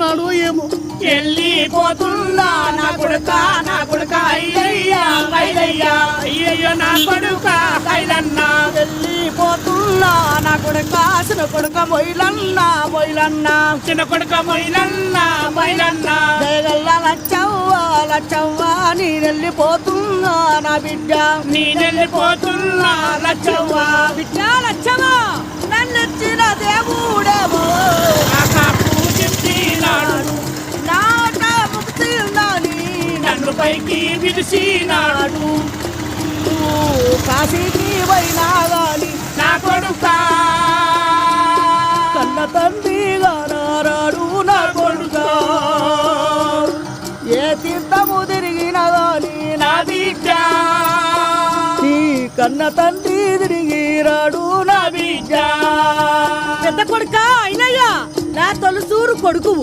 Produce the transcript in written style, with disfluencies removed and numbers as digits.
పోతున్నాడు ఏమో. వెళ్ళిపోతున్నా నా కొడుక అయ్యయ్యా అయ్యయ్యా అయ్యయ్యో నా కొడుక కైలన్న. వెళ్ళిపోతున్నా నా కొడుక చిన్న కొడుక మొయిలన్న మొయిలన్న చిన్న కొడుక మొయిలన్న మొయిలన్న. జయగల్ల లచ్చవ్వ నేనెళ్ళిపోతున్నా నా బిడ్డ నేనెళ్ళిపోతున్నా లచ్చవ్వ. బిడ్డ లచ్చవ్వ నన్నెచ్చిన దేవుడేమో పూజించినాడు నాట ముక్తిందని నన్ను పైకి పిలిచినాడు. కాశీకి పోయినా గాని నా కొడుక కన్న తండ్రిగా నారాడు నా కొడుక. ఏ తీర్థము తిరిగిన గాని నా బిడ్డ నీ కన్న తండ్రి తిరిగిరాడు నా బిడ్డ. పెద్ద కొడుక అయినయ్యా నా తొలసూరు కొడుకు.